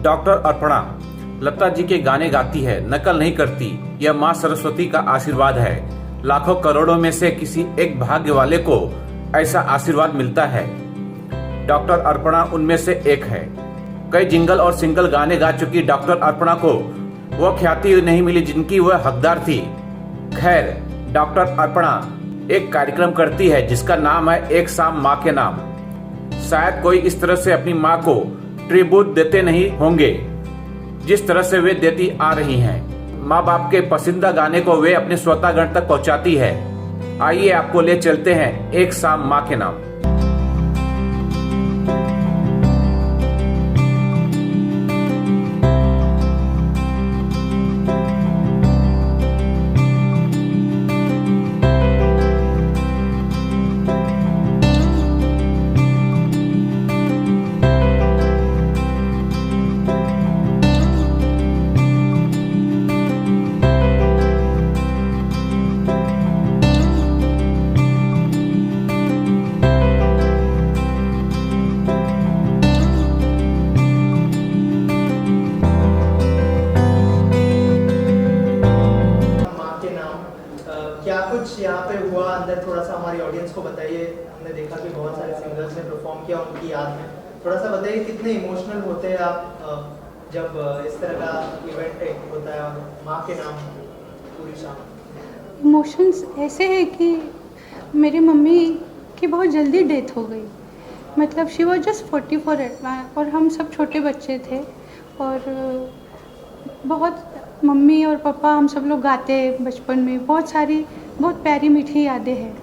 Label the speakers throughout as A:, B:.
A: Doctor Arpana Lata ji के गाने गाती है, नकल नहीं करती। यह माँ सरस्वती का आशीर्वाद है। लाखों करोड़ों में से किसी एक भाग्य वाले को ऐसा आशीर्वाद मिलता है। डॉक्टर अर्पणा उनमें से एक है। कई जिंगल और सिंगल गाने गा चुकी डॉक्टर अर्पणा को वह ख्याति नहीं मिली जिनकी वह हकदार थी। खैर, डॉक्टर अर्पणा एक कार्यक्रम करती है जिसका नाम है एक शाम माँ के नाम। शायद कोई इस तरह से अपनी माँ को ट्रिब्यूट देते नहीं होंगे जिस तरह से वे देती आ रही हैं। माँ बाप के पसंदीदा गाने को वे अपने श्रोतागण तक पहुंचाती है। आइए आपको ले चलते हैं एक शाम माँ के नाम।
B: क्या कुछ यहाँ पे हुआ अंदर, थोड़ा सा हमारी ऑडियंस को बताइए। हमने देखा कि बहुत सारे सिंगर्स ने परफॉर्म किया उनकी याद में। थोड़ा सा बताइए कितने इमोशनल होते हैं आप जब इस तरह का इवेंट होता है और माँ के नाम पूरी शाम।
C: इमोशंस ऐसे है कि मेरी मम्मी की बहुत जल्दी डेथ हो गई। मतलब शी वॉज जस्ट 44 और हम सब छोटे बच्चे थे और बहुत मम्मी और पापा हम सब लोग गाते बचपन में, बहुत प्यारी मीठी यादें हैं।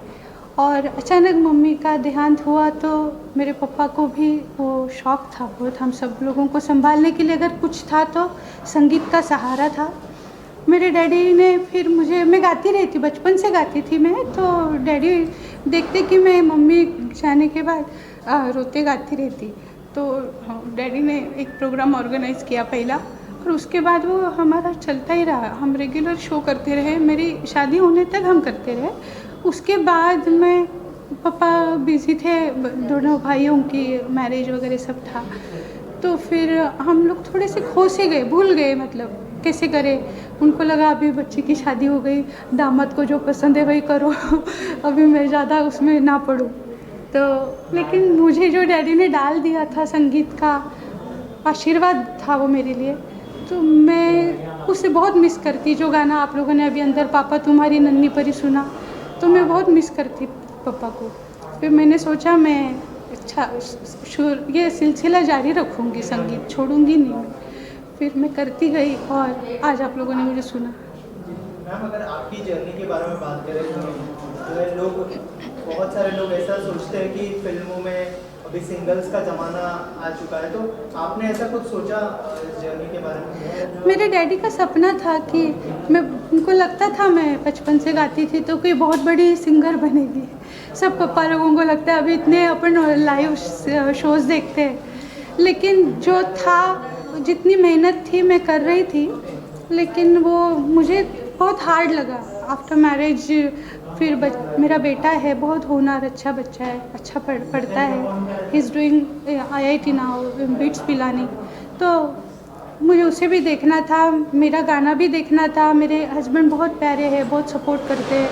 C: और अचानक मम्मी का देहांत हुआ तो मेरे पापा को भी वो शौक़ था बहुत, हम सब लोगों को संभालने के लिए अगर कुछ था तो संगीत का सहारा था। मेरे डैडी ने फिर मैं गाती रही थी, बचपन से गाती थी मैं, तो डैडी देखते कि मैं मम्मी जाने के बाद रोते गाती रहती, तो डैडी ने एक प्रोग्राम ऑर्गेनाइज़ किया पहला, और उसके बाद वो हमारा चलता ही रहा। हम रेगुलर शो करते रहे, मेरी शादी होने तक हम करते रहे। उसके बाद पापा बिज़ी थे, दोनों भाइयों की मैरिज वगैरह सब था, तो फिर हम लोग थोड़े से खो से गए, भूल गए मतलब कैसे करें। उनको लगा अभी बच्चे की शादी हो गई, दामाद को जो पसंद है वही करो अभी मैं ज़्यादा उसमें ना पड़ूँ। तो लेकिन मुझे जो डैडी ने डाल दिया था, संगीत का आशीर्वाद था वो मेरे लिए, तो मैं उसे बहुत मिस करती। जो गाना आप लोगों ने अभी अंदर पापा तुम्हारी नन्ही परी सुना, तो मैं बहुत मिस करती पापा को। फिर मैंने सोचा मैं ये सिलसिला जारी रखूँगी, संगीत छोड़ूंगी नहीं मैं। फिर मैं करती गई और आज आप लोगों ने मुझे सुना।
B: मैम, अगर आपकी जर्नी के बारे में बात करें तो बहुत सारे लोग ऐसा सोचते हैं कि फिल्मों में अभी सिंगल्स का ज़माना आ चुका है, तो आपने ऐसा कुछ सोचा इस जर्नी के बारे में?
C: मेरे डैडी का सपना था कि उनको लगता था मैं बचपन से गाती थी तो कोई बहुत बड़ी सिंगर बनेगी। सब पापा लोगों को लगता है, अभी इतने अपन लाइव शोज़ देखते हैं, लेकिन जो था जितनी मेहनत थी मैं कर रही थी, लेकिन वो मुझे बहुत हार्ड लगा आफ्टर मैरिज। फिर मेरा बेटा है, बहुत होनहार अच्छा बच्चा है, अच्छा पढ़ता है, he is doing IIT now bits Pilani, तो मुझे उसे भी देखना था, मेरा गाना भी देखना था। मेरे हस्बैंड बहुत प्यारे हैं, बहुत सपोर्ट करते हैं,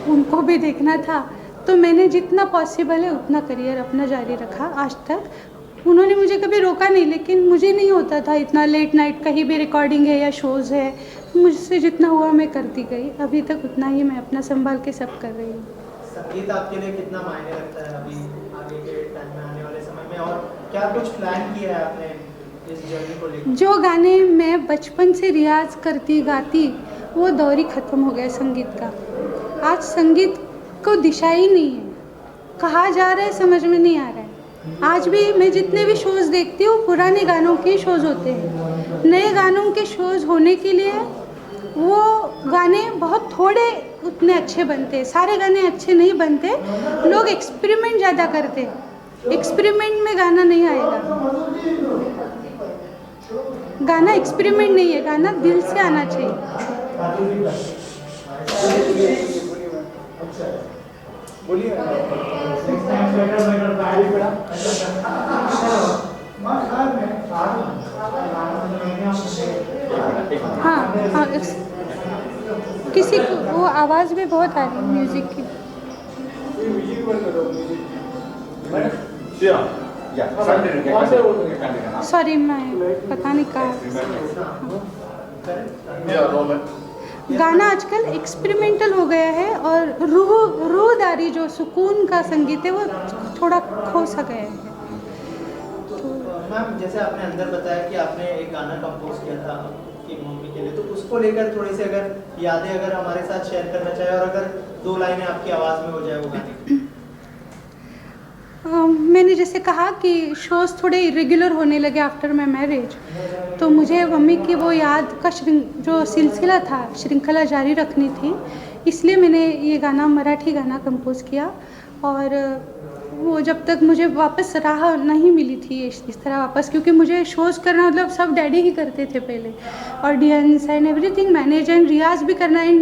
C: उनको भी देखना था। तो मैंने जितना पॉसिबल है उतना करियर अपना जारी रखा आज तक। उन्होंने मुझे कभी रोका नहीं, लेकिन मुझे नहीं होता था इतना लेट नाइट, कहीं भी रिकॉर्डिंग है या शोज़ है, मुझसे जितना हुआ मैं करती गई। अभी तक उतना ही मैं अपना संभाल के सब कर रही हूँ।
B: संगीत आपके लिए कितना मायने रखता है अभी आगे के टाइम में, आने वाले समय में, और क्या कुछ प्लान किया है आपने इस जर्नी को लेकर?
C: जो गाने मैं बचपन से रियाज करती गाती, वो दौर ही ख़त्म हो गया संगीत का। आज संगीत को दिशा ही नहीं है, कहाँ जा रहा है समझ में नहीं आ रहा है। आज भी मैं जितने भी शोज़ देखती हूँ पुराने गानों के शोज़ होते हैं। नए गानों के शोज़ होने के लिए वो गाने बहुत थोड़े उतने अच्छे बनते हैं, सारे गाने अच्छे नहीं बनते। लोग एक्सपेरिमेंट ज़्यादा करते हैं, एक्सपेरिमेंट में गाना नहीं आएगा। गाना एक्सपेरिमेंट नहीं है, गाना दिल से आना चाहिए।
B: बोलिए।
C: हाँ हाँ किसी को वो आवाज़ भी बहुत आ रही है म्यूज़िक की। सॉरी मैं पता नहीं कहा। गाना आजकल एक्सपेरिमेंटल हो गया है और रूहदारी जो सुकून का संगीत है वो थोड़ा खो सा गया है।
B: मैम जैसे आपने अंदर बताया कि आपने एक गाना कंपोज किया था आपकी मम्मी के लिए, तो उसको लेकर थोड़ी सी अगर यादें अगर हमारे साथ शेयर करना चाहे और अगर 2 लाइनें आपकी आवाज़ में हो जाए वो गाने की।
C: मैंने जैसे कहा कि शोज़ थोड़े इरेगुलर होने लगे आफ्टर माई मैरिज, तो मुझे मम्मी की वो याद का जो सिलसिला था श्रृंखला जारी रखनी थी, इसलिए मैंने ये गाना मराठी गाना कंपोज़ किया। और वो जब तक मुझे वापस राह नहीं मिली थी इस तरह वापस, क्योंकि मुझे शोज़ करना मतलब सब डैडी ही करते थे पहले, audience and everything manage and रियाज भी करना एंड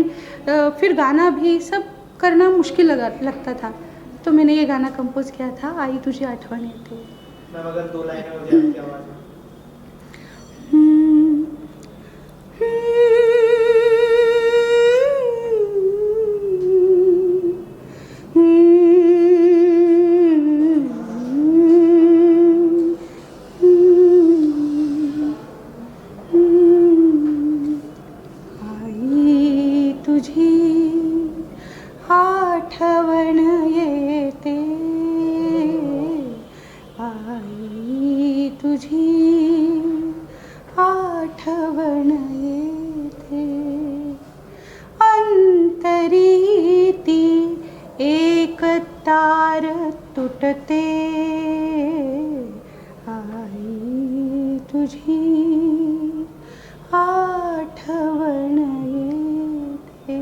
C: फिर गाना भी सब करना मुश्किल लगता था। तो मैंने ये गाना कंपोज़ किया था, आई तुझी आठवण येते।
B: मैम अगर 2 लाइनें हो जाए आपकी आवाज़ में।
C: आई तुझी आठवण येते, आई तुझी आठवण येते, अंतरी ती एक तार तुटते, आई तुझी आठवण येते।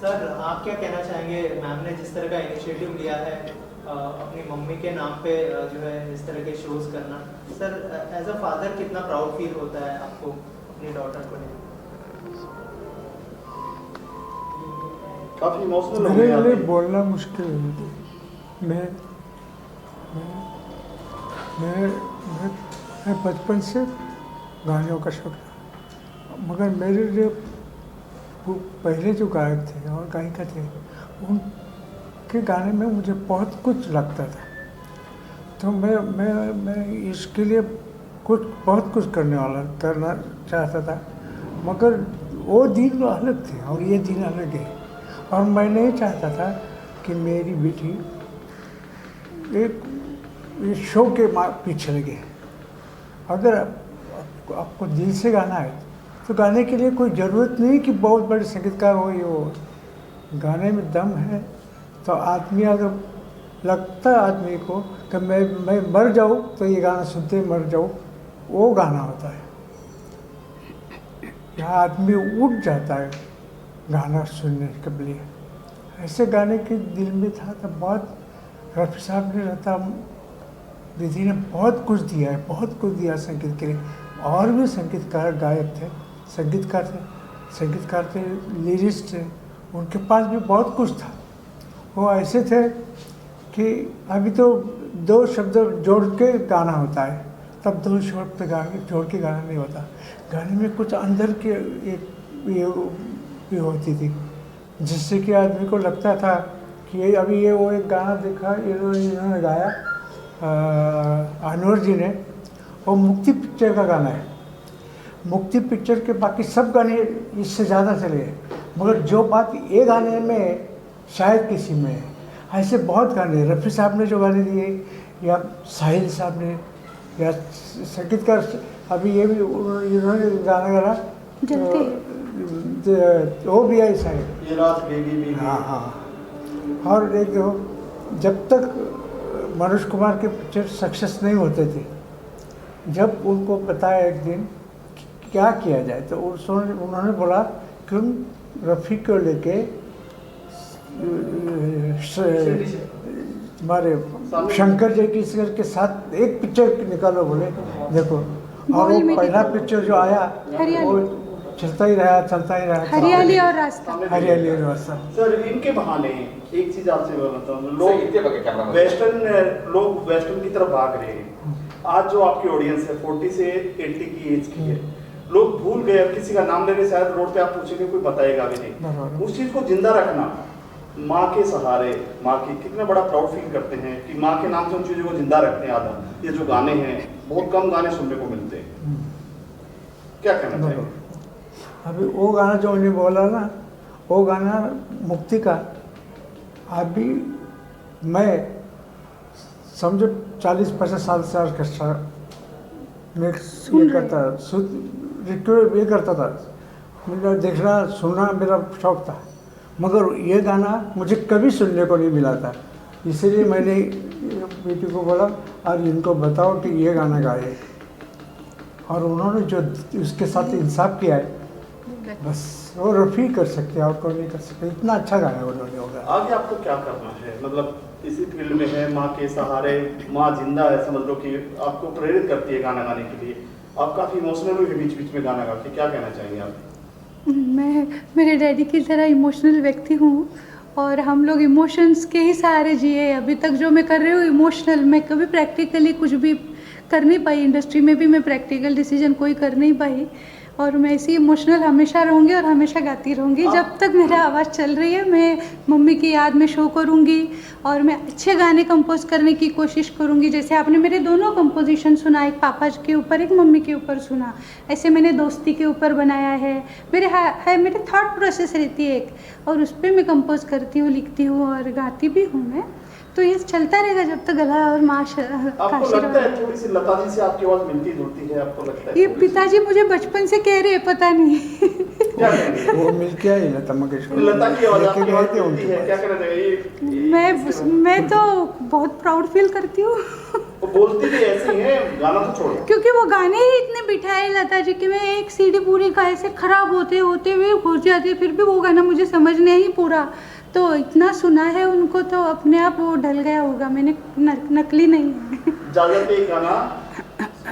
B: सर आप क्या कहना चाहेंगे, मैम ने जिस तरह का इनिशिएटिव लिया है अपनी मम्मी के नाम पे जो है इस तरह के शोज करना, सर एज अ फादर कितना प्राउड फील होता है आपको अपनी डॉटर को लेकर?
D: काफी इमोशनल हो
E: मेरे
D: गया
E: लिए
D: आप।
E: बोलना मुश्किल है। मैं बचपन से गानों का शौक था, मगर मेरे लिए वो पहले जो गायक थे और गायिका थे उनके गाने में मुझे बहुत कुछ लगता था। तो मैं इसके लिए बहुत कुछ करना चाहता था, मगर वो दिन अलग थे और ये दिन अलग है। और मैं नहीं चाहता था कि मेरी बेटी एक शो के पीछे लगे। अगर आपको दिल से गाना है तो गाने के लिए कोई ज़रूरत नहीं कि बहुत बड़े संगीतकार हो ये हो। गाने में दम है तो आदमी अगर लगता है आदमी को कि मैं मर जाऊँ तो ये गाना सुनते मर जाऊँ, वो गाना होता है। यहाँ आदमी उठ जाता है गाना सुनने के लिए। ऐसे गाने के दिल में था तो बहुत रफ़ी साहब ने लता दीदी ने बहुत कुछ दिया है, बहुत कुछ दिया संगीत के लिए। और भी संगीतकार गायक थे, संगीतकार थे, लिरिस्ट थे, उनके पास भी बहुत कुछ था। वो ऐसे थे कि अभी तो 2 शब्द जोड़ के गाना होता है, तब 2 शब्द जोड़ के गाना नहीं होता। गाने में कुछ अंदर के ये होती थी, जिससे कि आदमी को लगता था कि ये अभी ये वो एक गाना देखा इन्होंने गाया अनवर जी ने, वो मुक्ति पिक्चर का गाना है। मुक्ति पिक्चर के बाकी सब गाने इससे ज़्यादा चले हैं, मगर जो बात ये गाने में शायद किसी में है। ऐसे बहुत गाने रफ़ी साहब ने जो गाने दिए या साहिल साहब ने या संगीतकार अभी ये भी इन्होंने गाना गाया वो भी है साहिल।
D: ये रात बेबी
E: हाँ। और एक जब तक मनोज कुमार के पिक्चर सक्सेस नहीं होते थे, जब उनको बताया एक दिन क्या किया जाए तो उन्होंने बोला कि उन रफ़ी को लेके हमारे शंकर जयकिशोर के साथ एक पिक्चर निकालो बोले। देखो और वो पहला पिक्चर जो आया वो चलता ही रहा
C: हरियाली और रास्ता।
E: हरियाली और रास्ता।
D: सर इनके बहाने एक चीज आपसे बोलना था, लोग वेस्टर्न की तरफ भाग रहे हैं, आज जो आपकी ऑडियंस है 40 से 80 की एज की है, लोग भूल गए, अब किसी का नाम लेने शायद रोड पे आप पूछेंगे कोई बताएगा भी नहीं।
E: बराबर।
D: उस चीज को जिंदा रखना, माँ के सहारे, माँ की कितना बड़ा प्राउड फील करते हैं कि माँ के नाम से उन चीजों को जिंदा रखते हैं। आधा ये जो गाने हैं, बहुत कम गाने सुनने को मिलते हैं, क्या कहना चाहिए?
E: अभी वो गाना जो उन्होंने बोला ना, वो गाना मुक्ति का, अभी मैं समझो 40-50 साल से ऑर्केस्ट्रा में ये करता रिकॉर्ड ये करता था, मेरा देखना सुनना मेरा शौक था, मगर ये गाना मुझे कभी सुनने को नहीं मिला था। इसीलिए मैंने बेटी को बोला और इनको बताओ कि ये गाना गाए, और उन्होंने जो उसके साथ इंसाफ किया है, बस वो रफ़ी कर सकते हैं और कोई नहीं कर सकते। इतना अच्छा गाया उन्होंने होगा।
D: आगे आपको क्या करना है? मतलब इसी फील्ड में है, माँ के सहारे, माँ जिंदा है, समझ लो कि आपको प्रेरित करती है गाना गाने के लिए। आप काफ़ी इमोशनल हुए बीच बीच में गाना गा के, क्या कहना चाहेंगे आप?
C: मैं मेरे डैडी की तरह इमोशनल व्यक्ति हूँ, और हम लोग इमोशंस के ही सहारे जिए। अभी तक जो मैं कर रही हूँ इमोशनल, मैं कभी प्रैक्टिकली कुछ भी कर नहीं पाई। इंडस्ट्री में भी मैं प्रैक्टिकल डिसीजन कोई कर नहीं पाई, और मैं ऐसी इमोशनल हमेशा रहूँगी और हमेशा गाती रहूँगी। जब तक मेरा आवाज़ चल रही है, मैं मम्मी की याद में शो करूँगी, और मैं अच्छे गाने कंपोज करने की कोशिश करूँगी। जैसे आपने मेरे दोनों कंपोजिशन सुना, एक पापा के ऊपर, एक मम्मी के ऊपर सुना, ऐसे मैंने दोस्ती के ऊपर बनाया है। मेरे थॉट प्रोसेस रहती है एक, और उस पर मैं कंपोज करती हूँ, लिखती हूँ और गाती भी हूँ मैं। तो ये चलता रहेगा जब तक गला और माँ
D: आपको लगता है थोड़ी सी लता जी से आपकी आवाज मिलती जुलती है? आपको लगता है
C: ये पिताजी मुझे बचपन से कह रहे हैं, पता नहीं।
D: क्या कहेंगे?
E: वो मिल के आई लता मंगेशकर,
D: लता की आवाज
E: लेके
D: आपकी
E: गए
D: आवाज
E: थे
D: मिलती
E: उनके
D: है, क्या
E: पास।
D: कहना चाहिए?
C: मैं तो बहुत प्राउड फील करती हूँ।
D: वो बोलती भी ऐसी है, गाना तो छोड़ो।
C: क्योंकि वो गाने ही इतने बिठाए लता जी के, मैं एक सीडी पूरी का ऐसे खराब होते होते हुए हो जाती, फिर भी वो गाना मुझे समझ नहीं पूरा, तो इतना सुना है उनको, तो अपने आप वो ढल गया होगा। मैंने नकली नहीं है।
D: ज्यादा पे एक गाना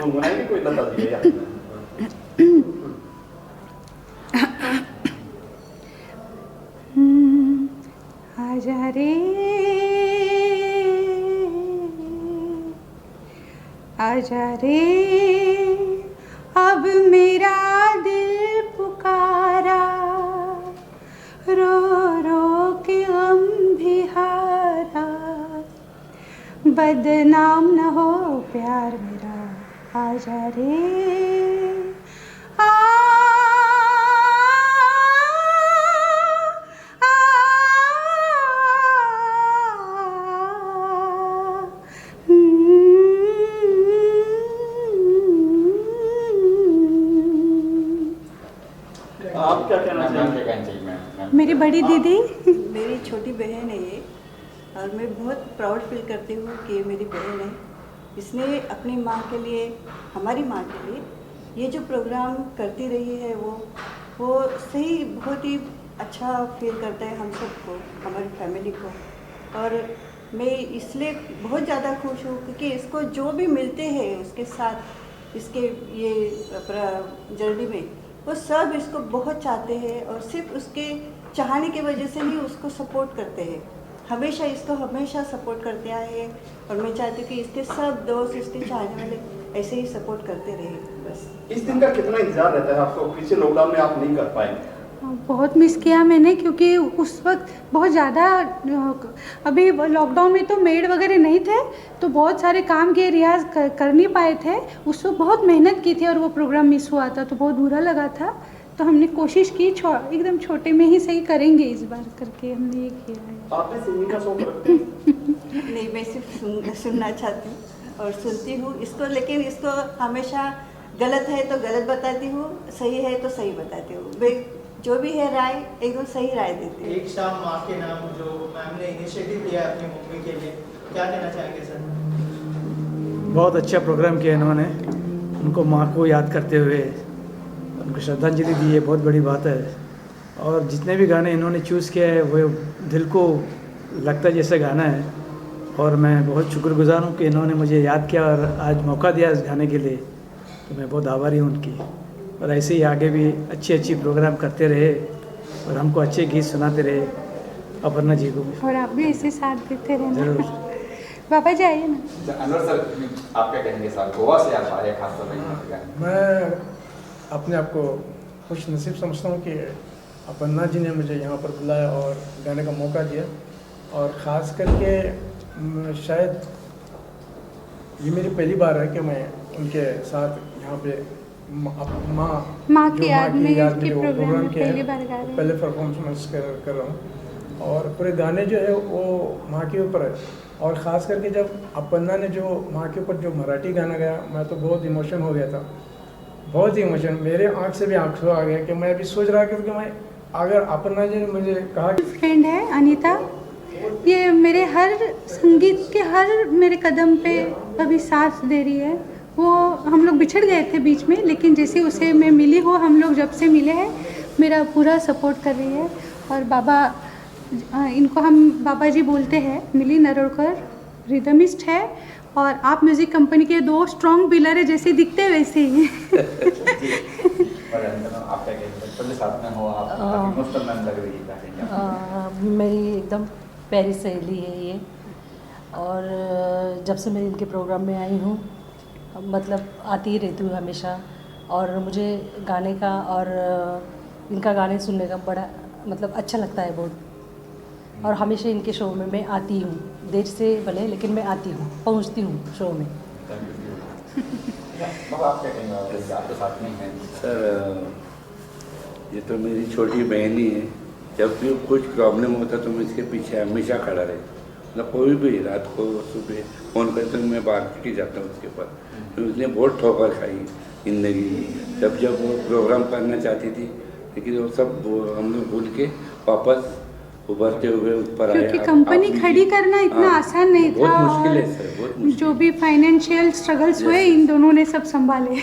D: गुनगुनाएंगे कोई लता जी या?
C: आजा रे आजा रे, अब मेरा दिल पुकारा, रो रो के गम भी हारा, बदनाम न हो प्यार मेरा, आजा रे आ
D: आप क्या कहना चाहेंगे?
C: मेरी बड़ी दीदी,
F: मेरी छोटी बहन है ये, और मैं बहुत प्राउड फील करती हूँ कि ये मेरी बहन है। इसने अपनी माँ के लिए, हमारी माँ के लिए ये जो प्रोग्राम करती रही है, वो सही बहुत ही अच्छा फील करता है हम सबको, हमारी फैमिली को। और मैं इसलिए बहुत ज़्यादा खुश हूँ क्योंकि इसको जो भी मिलते हैं उसके साथ, इसके ये जर्नी में, वो सब इसको बहुत चाहते हैं, और सिर्फ उसके चाहने की वजह से ही उसको सपोर्ट करते हैं। हमेशा इसको हमेशा सपोर्ट करते आए हैं, और मैं चाहती हूँ कि इसके सब दोस्त, इसके चाहने वाले ऐसे ही सपोर्ट करते रहे। बस
D: इस दिन का कितना इंतजार रहता है आपको? पीछे लॉकडाउन में आप नहीं कर पाए।
C: बहुत मिस किया मैंने, क्योंकि उस वक्त बहुत ज़्यादा, अभी लॉकडाउन में तो मेड वगैरह नहीं थे, तो बहुत सारे काम किए, रियाज कर नहीं पाए थे। उस वक्त बहुत मेहनत की थी, और वो प्रोग्राम मिस हुआ था तो बहुत बुरा लगा था। तो हमने कोशिश की एकदम छोटे में ही सही करेंगे इस बार करके, हमने ये किया है।
D: आपने सिंगिंग का शौक रखते हैं?
F: नहीं, मैं सिर्फ सुनना चाहती हूँ और सुनती हूँ इसको, लेकिन इसको हमेशा गलत है तो गलत बताती हूँ, सही है तो सही बताती हूँ। मैं जो भी है राय एकदम सही राय देती हूँ।
B: एक शाम माँ के नाम जो मैम ने इनिशिएटिव लिया है अपनी मम्मी के लिए, क्या कहना चाहेंगे सर?
G: बहुत अच्छा प्रोग्राम किया इन्होंने, उनको माँ को याद करते हुए उनको श्रद्धांजलि दी है, बहुत बड़ी बात है। और जितने भी गाने इन्होंने चूज़ किया है वो दिल को लगता जैसा गाना है, और मैं बहुत शुक्रगुजार हूँ कि इन्होंने मुझे याद किया और आज मौका दिया इस गाने के लिए, तो मैं बहुत आभारी हूँ उनकी। और ऐसे ही आगे भी अच्छी प्रोग्राम करते रहे और हमको अच्छे गीत सुनाते रहे, अपर्णा जी को भी।
C: और आप भी ऐसे साथ देते रहना।
G: ज़रूर।
C: बाबा जी आइए ना।
H: अच्छा, अनवर सर आप क्या कहेंगे सर, गोवा से आप आए खास तौर पर?
I: मैं अपने आप को खुश नसीब समझता हूँ कि अपन्ना जी ने मुझे यहाँ पर बुलाया और गाने का मौका दिया, और ख़ास करके शायद ये मेरी पहली बार है कि मैं उनके साथ यहाँ पे
C: माँ की याद में
I: के
C: प्रोग्राम
I: प्रोग्राम
C: में
I: किया
C: पहली
I: है,
C: बार गा रहे हैं।
I: पहले परफॉर्मेंस कर रहा हूँ, और पूरे गाने जो है वो माँ के ऊपर है। और ख़ास करके जब अपन्ना ने जो माँ के ऊपर जो मराठी गाना गाया, मैं तो बहुत इमोशन हो गया था, बहुत ही इमोशन, मेरे आँख से भी आंसू आ गया कि मैं अभी सोच रहा कि मैं अगर अपन्ना जी ने मुझे कहा
C: फ्रेंड है अनीता, ये मेरे हर संगीत के हर मेरे कदम पे अभी साथ दे रही है। वो हम लोग बिछड़ गए थे बीच में, लेकिन जैसे उसे मैं मिली हो, हम लोग जब से मिले हैं मेरा पूरा सपोर्ट कर रही है। और बाबा, इनको हम बाबा जी बोलते हैं, मिली नरोडकर रिदमिस्ट है, और आप म्यूज़िक कंपनी के 2 स्ट्रॉन्ग पिलर है, जैसे दिखते हैं वैसे ही।
H: और अंजना, आप क्या कहेंगे, बचपन के साथ में हो आप, इमोशनल मैम लग रही है, क्या कहेंगे आप?
J: मेरी एकदम प्यारी सहेली है ये, और जब से मैं इनके प्रोग्राम में आई हूँ, मतलब आती ही रहती हूँ हमेशा, और मुझे गाने का और इनका गाने सुनने का बड़ा मतलब अच्छा लगता है बहुत, और हमेशा इनके शो में मैं आती हूँ, देर से भले लेकिन मैं आती हूँ, पहुँचती हूँ शो में।
H: बाबा आप क्या कहेंगे, आप तो साथ में हैं
K: सर? ये तो मेरी छोटी बहन ही है, जब भी कुछ प्रॉब्लम होता तो मैं इसके पीछे हमेशा खड़ा रहता, मतलब कोई भी रात को सुबह फ़ोन करते तो मैं मार्केट ही जाता हूँ उसके पास, तो उसने बहुत ठोकर खाई ज़िंदगी में, जब वो प्रोग्राम करना चाहती थी, लेकिन वो सब हम लोग भूल के वापस उभरते हुए ऊपर आए।
C: क्योंकि कंपनी खड़ी करना इतना आसान नहीं था,
K: बहुत मुश्किल है सर, बहुत मुश्किल।
C: जो भी फाइनेंशियल स्ट्रगल्स हुए इन दोनों ने सब संभाले।